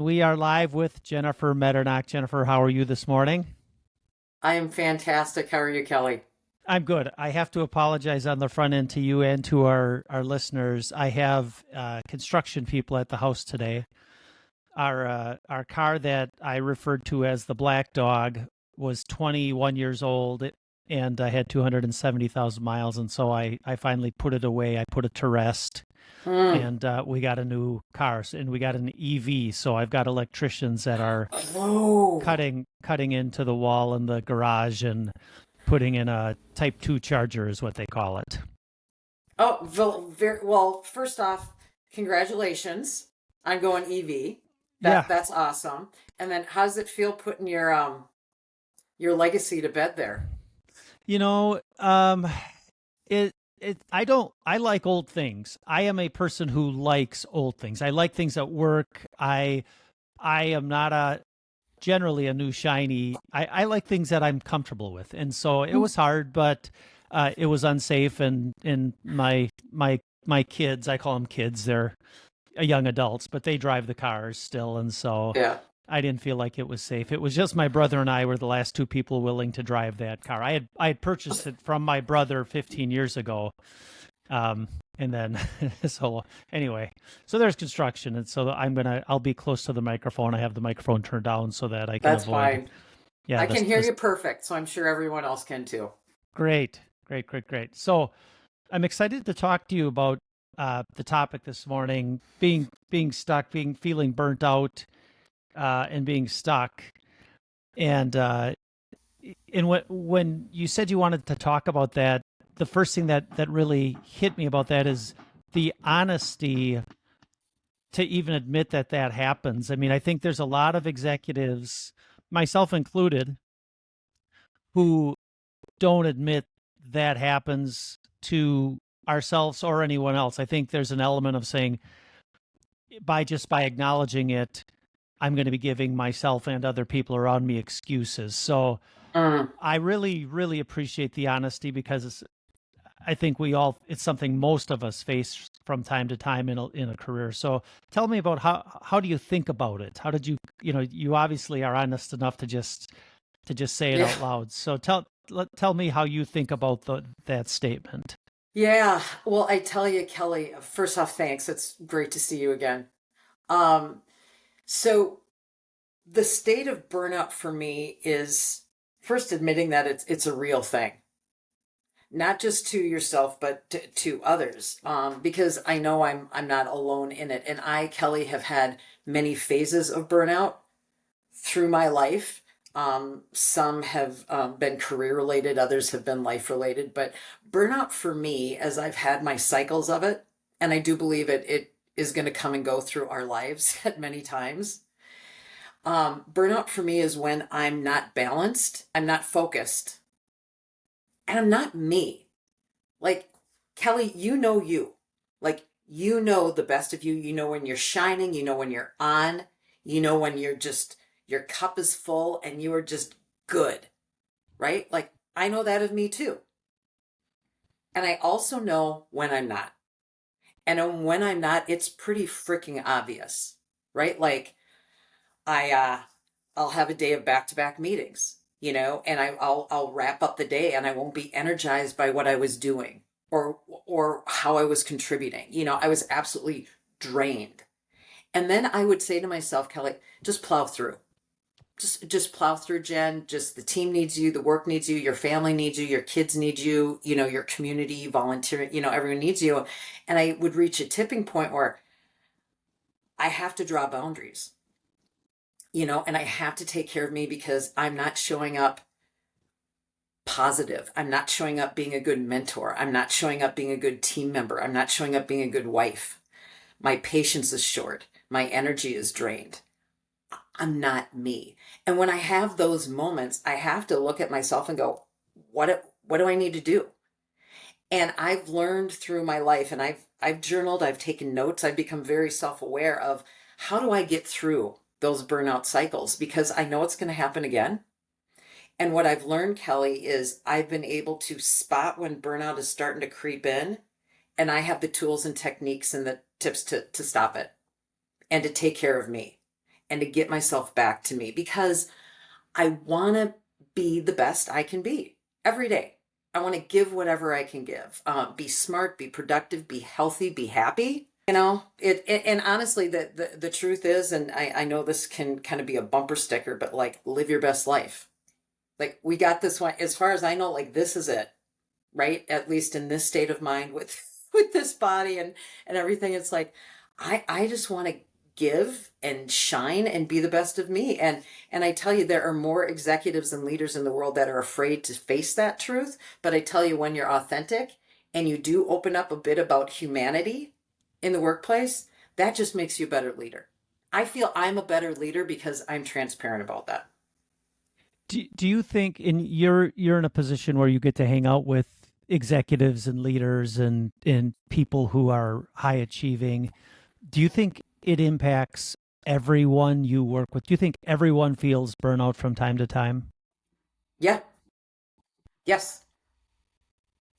We are live with Jennifer Medernach. Jennifer, how are you this morning? I am fantastic. How are you, Kelly? I'm good. I have to apologize on the front end to you and to our listeners. I have construction people at the house today. Our car that I referred to as the black dog was 21 years old, and I had 270,000 miles, and so I finally put it away. I put it to rest, Mm. and we got a new car, and we got an EV. So I've got electricians that are Oh, cutting into the wall in the garage and putting in a type 2 charger is what they call it. very well. First off, congratulations on going EV. Yeah. That's awesome. And then, how does it feel putting your legacy to bed there? You know, it I don't I like old things. I am a person who likes old things. I like things that work. I am not a generally a new shiny. I like things that I'm comfortable with. And so it was hard, but it was unsafe, and my kids, I call them kids, they're young adults, but they drive the cars still, and so Yeah. I didn't feel like it was safe. It was just my brother and I were the last two people willing to drive that car. I had purchased it from my brother 15 years ago, um, and then so anyway, so there's construction, and so I'll be close to the microphone. I have the microphone turned down so that I can That's avoid. fine. Yeah, I can hear this you perfect, so I'm sure everyone else can too. great. So I'm excited to talk to you about the topic this morning: being stuck, being feeling burnt out, and being stuck. And when you said you wanted to talk about that, the first thing that really hit me about that is the honesty to even admit that that happens. I mean, I think there's a lot of executives, myself included, who don't admit that happens to ourselves or anyone else. I think there's an element of saying, by acknowledging it, I'm going to be giving myself and other people around me excuses. So Mm. I really appreciate the honesty, because I think it's something most of us face from time to time in a career. So tell me about how do you think about it? How did you obviously are honest enough to just say it Yeah. out loud. So tell me how you think about that statement. Yeah. Well, I tell you, Kelly, first off, thanks. It's great to see you again. Um, so the state of burnout for me is first admitting that it's a real thing, not just to yourself but to others, because I know I'm not alone in it, and I, Kelly, have had many phases of burnout through my life. Some have been career related, others have been life related, but burnout for me, as I've had my cycles of it, and I do believe it is going to come and go through our lives at many times. Burnout for me is when I'm not balanced, I'm not focused, and I'm not me. Like, Kelly, you know you. Like, you know the best of you. You know when you're shining, you know when you're on, you know when you're just, your cup is full and you are just good, right? Like, I know that of me too. And I also know when I'm not. And when I'm not, it's pretty freaking obvious, right? Like, I I'll have a day of back-to-back meetings, and I'll wrap up the day and I won't be energized by what I was doing or how I was contributing. I was absolutely drained. And then I would say to myself, Kelly, just plow through. Just plow through, Jen. Just, the team needs you, the work needs you, your family needs you, your kids need you, your community, volunteering, everyone needs you. And I would reach a tipping point where I have to draw boundaries, and I have to take care of me because I'm not showing up positive. I'm not showing up being a good mentor. I'm not showing up being a good team member. I'm not showing up being a good wife. My patience is short. My energy is drained. I'm not me. And when I have those moments, I have to look at myself and go, what do I need to do? And I've learned through my life, and I've journaled, I've taken notes, I've become very self-aware of how do I get through those burnout cycles, because I know it's going to happen again. And what I've learned, Kelly, is I've been able to spot when burnout is starting to creep in, and I have the tools and techniques and the tips to stop it and to take care of me. and to get myself back to me, because I want to be the best I can be every day. I want to give whatever I can give. Be smart, be productive, be healthy, be happy. And honestly, the truth is, and I know this can kind of be a bumper sticker, but like, live your best life. Like, we got this one, as far as I know, like, this is it, right? At least in this state of mind with with this body and everything. It's like, I just want to give and shine and be the best of me. And I tell you, there are more executives and leaders in the world that are afraid to face that truth. But I tell you, when you're authentic and you do open up a bit about humanity in the workplace, that just makes you a better leader. I feel I'm a better leader because I'm transparent about that. Do you think you're in a position where you get to hang out with executives and leaders and people who are high achieving? Do you think it impacts everyone you work with? Do you think everyone feels burnout from time to time? Yeah. Yes.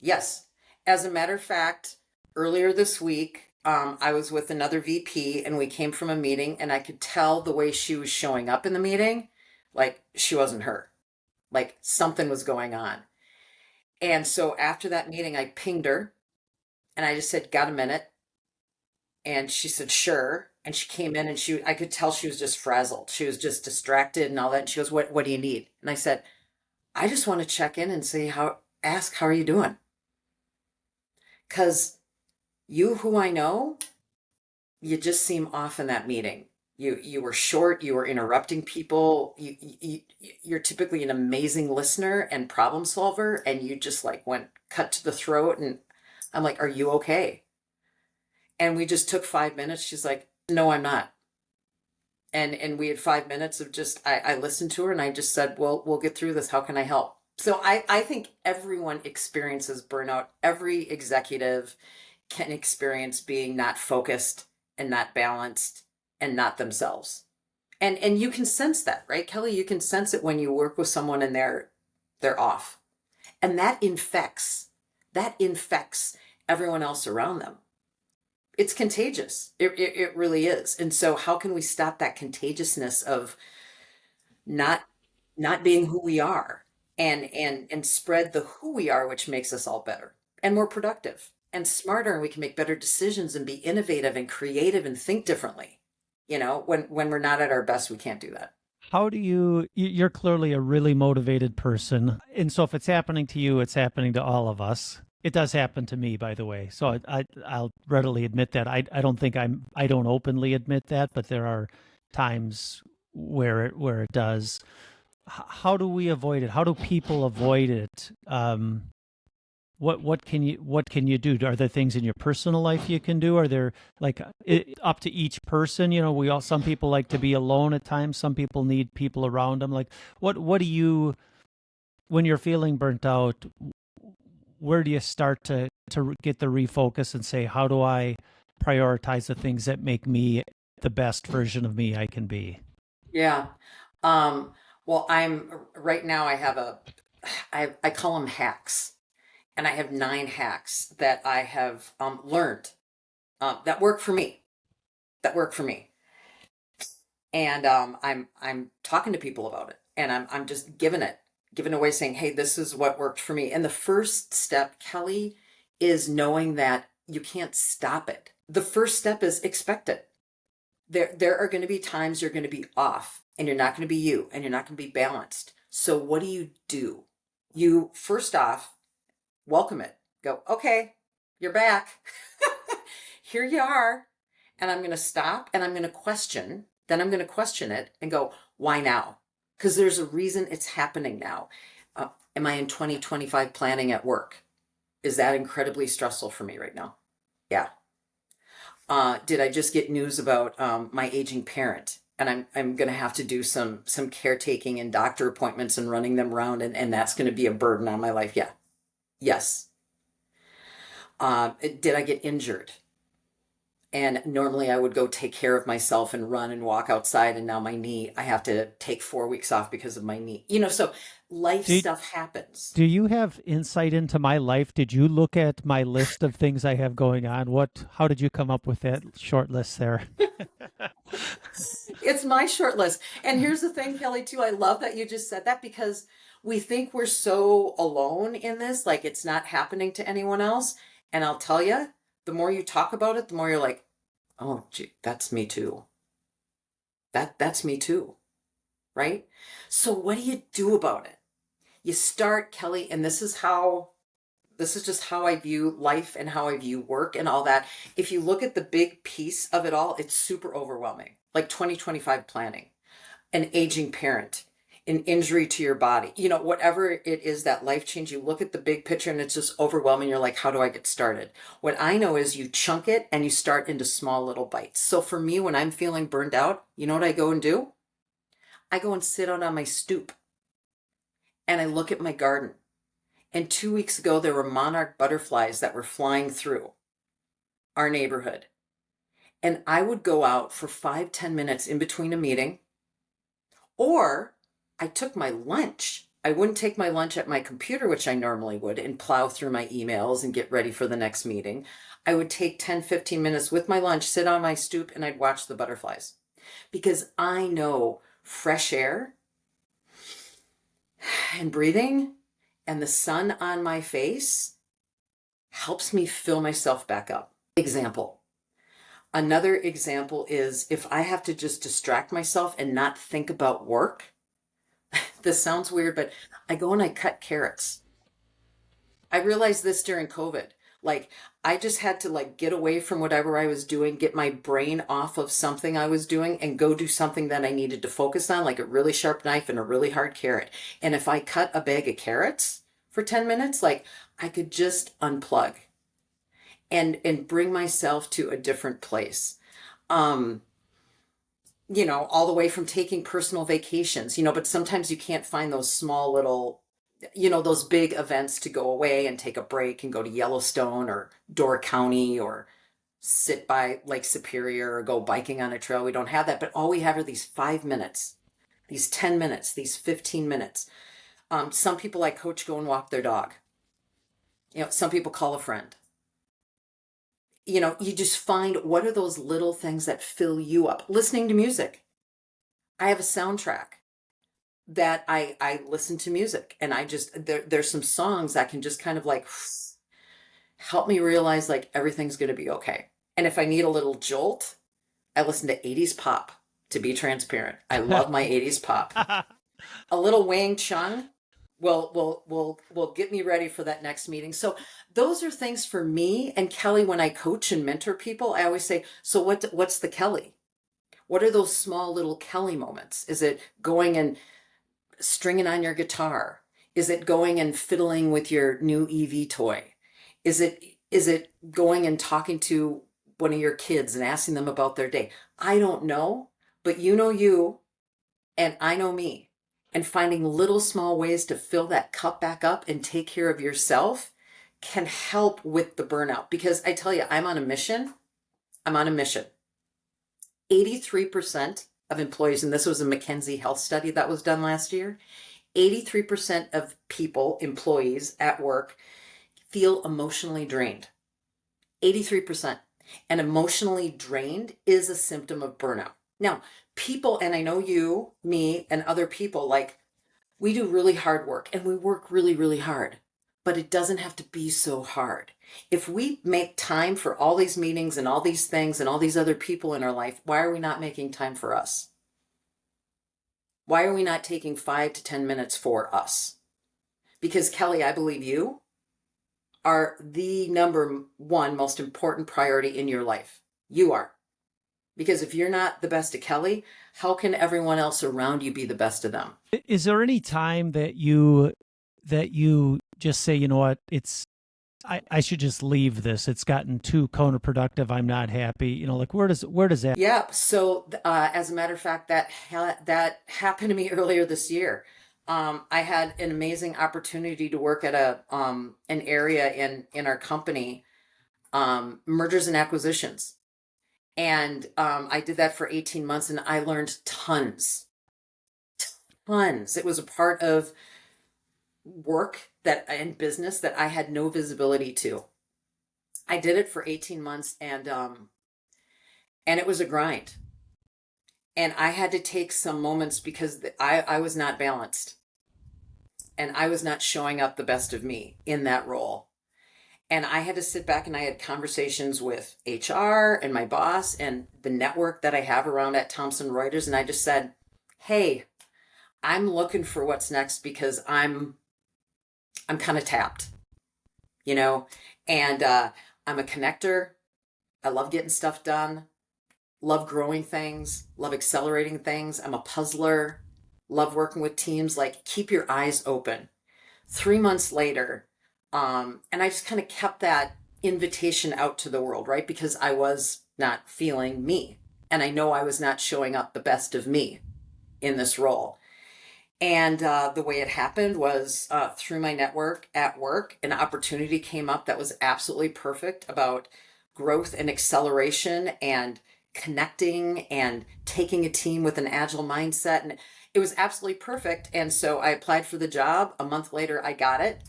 Yes. As a matter of fact, earlier this week, I was with another VP and we came from a meeting, and I could tell the way she was showing up in the meeting, like she wasn't her, like something was going on. And so after that meeting, I pinged her and I just said, "Got a minute?" And she said, "Sure." And she came in and I could tell she was just frazzled. She was just distracted and all that. And she goes, "What do you need?" And I said, "I just want to check in and say ask, how are you doing? Because you, who I know, you just seem off in that meeting. You were short, you were interrupting people. You're typically an amazing listener and problem solver, and you just like went cut to the throat." And I'm like, "Are you okay?" And we just took 5 minutes. She's like, "No, I'm not." And we had 5 minutes of just, I listened to her and I just said, "Well, we'll get through this. How can I help?" So I think everyone experiences burnout. Every executive can experience being not focused and not balanced and not themselves. And you can sense that, right, Kelly? You can sense it when you work with someone and they're off. And that infects everyone else around them. It's contagious. It really is. And so how can we stop that contagiousness of not not being who we are, and spread the who we are, which makes us all better and more productive and smarter, and we can make better decisions and be innovative and creative and think differently. When we're not at our best, we can't do that. How do you're clearly a really motivated person. And so if it's happening to you, it's happening to all of us. It does happen to me, by the way. So I'll readily admit that. I don't think I don't openly admit that, but there are times where it does. How do we avoid it? How do people avoid it? What can you do? Are there things in your personal life you can do? Are there like up to each person? Some people like to be alone at times. Some people need people around them. Like what do you, when you're feeling burnt out, where do you start to get the refocus and say, how do I prioritize the things that make me the best version of me I can be? Yeah. Um, well, I'm right now, I call them hacks, and I have 9 hacks that I have learned, that work for me, that work for me. And I'm talking to people about it, and I'm just giving away, saying, "Hey, this is what worked for me." And the first step, Kelly, is knowing that you can't stop it. The first step is expect it. There are going to be times you're going to be off, and you're not going to be you, and you're not going to be balanced. So what do? You first off welcome it. Go, "Okay, you're back." Here you are. And I'm going to stop and I'm going to question. Then I'm going to question it and go, "Why now?" Because there's a reason it's happening now. Am I in 2025 planning at work? Is that incredibly stressful for me right now? Yeah. Did I just get news about my aging parent? And I'm going to have to do some caretaking and doctor appointments and running them around, and that's going to be a burden on my life. Yeah. Yes. Did I get injured? And normally I would go take care of myself and run and walk outside. And now my knee, I have to take 4 weeks off because of my knee. So life Do stuff happens. do you have insight into my life? Did you look at my list of things I have going on? How did you come up with that short list there? It's my short list. And here's the thing, Kelly, too. I love that you just said that because we think we're so alone in this, like it's not happening to anyone else. And I'll tell you, the more you talk about it, the more you're like, oh, gee, that's me too. That's me too, right? So what do you do about it? You start, Kelly, and this is just how I view life and how I view work and all that. If you look at the big piece of it all, it's super overwhelming. Like 2025 planning, an aging parent, an injury to your body, whatever it is, that life change, you look at the big picture and it's just overwhelming. You're like, how do I get started? What I know is you chunk it and you start into small little bites. So for me, when I'm feeling burned out, you know what I go and do? I go and sit out on my stoop and I look at my garden. And 2 weeks ago, there were monarch butterflies that were flying through our neighborhood. And I would go out for 5, 10 minutes in between a meeting, or I took my lunch. I wouldn't take my lunch at my computer, which I normally would, and plow through my emails and get ready for the next meeting. I would take 10, 15 minutes with my lunch, sit on my stoop, and I'd watch the butterflies. Because I know fresh air and breathing and the sun on my face helps me fill myself back up. Example. Another example is if I have to just distract myself and not think about work. This sounds weird, but I go and I cut carrots. I realized this during COVID. Like I just had to get away from whatever I was doing, get my brain off of something I was doing and go do something that I needed to focus on, like a really sharp knife and a really hard carrot. And if I cut a bag of carrots for 10 minutes, I could just unplug and bring myself to a different place. Um, all the way from taking personal vacations, but sometimes you can't find those small little, those big events to go away and take a break and go to Yellowstone or Door County or sit by Lake Superior or go biking on a trail. We don't have that, but all we have are these 5 minutes, these 10 minutes, these 15 minutes. Some people I coach go and walk their dog. Some people call a friend. You just find what are those little things that fill you up. Listening to music. I have a soundtrack that I listen to music and there's some songs that can just kind of help me realize everything's going to be okay. And if I need a little jolt, I listen to 80s pop, to be transparent. I love my 80s pop. A little Wang Chung will get me ready for that next meeting. So those are things for me. And Kelly, when I coach and mentor people, I always say, so what's the Kelly? What are those small little Kelly moments? Is it going and stringing on your guitar? Is it going and fiddling with your new EV toy? Is it going and talking to one of your kids and asking them about their day? I don't know, but you know you and I know me. And finding little small ways to fill that cup back up and take care of yourself can help with the burnout. Because I tell you, I'm on a mission. 83% of employees, and this was a McKinsey health study that was done last year, 83% of people, employees at work, feel emotionally drained. 83%. And emotionally drained is a symptom of burnout. Now, people, and I know you, me, and other people, we do really hard work and we work really, really hard, but it doesn't have to be so hard. If we make time for all these meetings and all these things and all these other people in our life, why are we not making time for us? Why are we not taking 5 to 10 minutes for us? Because Kelly, I believe you are the number one most important priority in your life. You are. Because if you're not the best of Kelly, how can everyone else around you be the best of them? Is there any time that you just say, you know what, I should just leave this. It's gotten too counterproductive. I'm not happy. Where does that? Yeah. So, as a matter of fact, that happened to me earlier this year. I had an amazing opportunity to work at an area in our company, mergers and acquisitions. And I did that for 18 months and I learned tons, tons. It was a part of work that and business that I had no visibility to. I did it for 18 months and it was a grind. And I had to take some moments because I was not balanced and I was not showing up the best of me in that role. And I had to sit back and I had conversations with HR and my boss and the network that I have around at Thomson Reuters. And I just said, hey, I'm looking for what's next because I'm kind of tapped, you know, and I'm a connector. I love getting stuff done, love growing things, love accelerating things. I'm a puzzler, love working with teams. Like, keep your eyes open. 3 months later, and I just kind of kept that invitation out to the world, right? Because I was not feeling me. And I know I was not showing up the best of me in this role. And the way it happened was through my network at work, an opportunity came up that was absolutely perfect about growth and acceleration and connecting and taking a team with an agile mindset. And it was absolutely perfect. And so I applied for the job. A month later, I got it.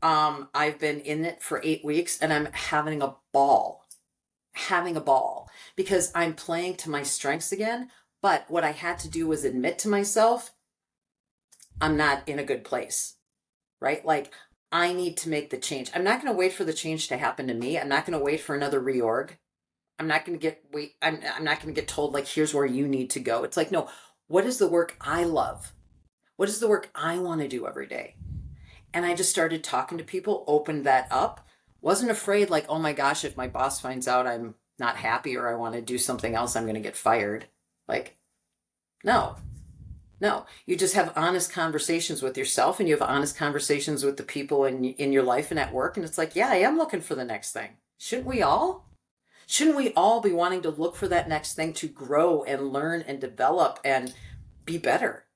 I've been in it for 8 weeks and I'm having a ball because I'm playing to my strengths again. But what I had to do was admit to myself, I'm not in a good place, right? Like, I need to make the change. I'm not going to wait for the change to happen to me. I'm not going to wait for another reorg. I'm not going to get wait. I'm not going to get told like, here's where you need to go. It's like, no. What is the work I love? What is the work I want to do every day? And I just started talking to people, opened that up. Wasn't afraid like, oh my gosh, if my boss finds out I'm not happy or I want to do something else, I'm going to get fired. Like, no, no, you just have honest conversations with yourself and you have honest conversations with the people in your life and at work. And it's like, yeah, I am looking for the next thing. Shouldn't we all? Shouldn't we all be wanting to look for that next thing to grow and learn and develop and be better?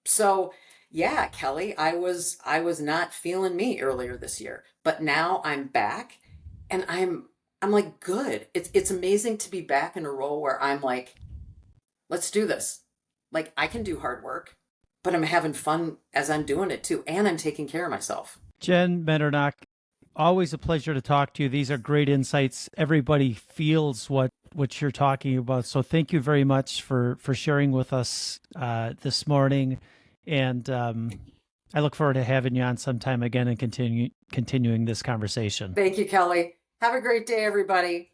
So, yeah, Kelly, I was not feeling me earlier this year, but now I'm back and I'm like good. It's amazing to be back in a role where I'm like, let's do this. Like, I can do hard work, but I'm having fun as I'm doing it too. And I'm taking care of myself. Jen Medernach, always a pleasure to talk to you. These are great insights. Everybody feels what you're talking about. So thank you very much for sharing with us this morning. And I look forward to having you on sometime again and continuing this conversation. Thank you, Kelly. Have a great day, everybody.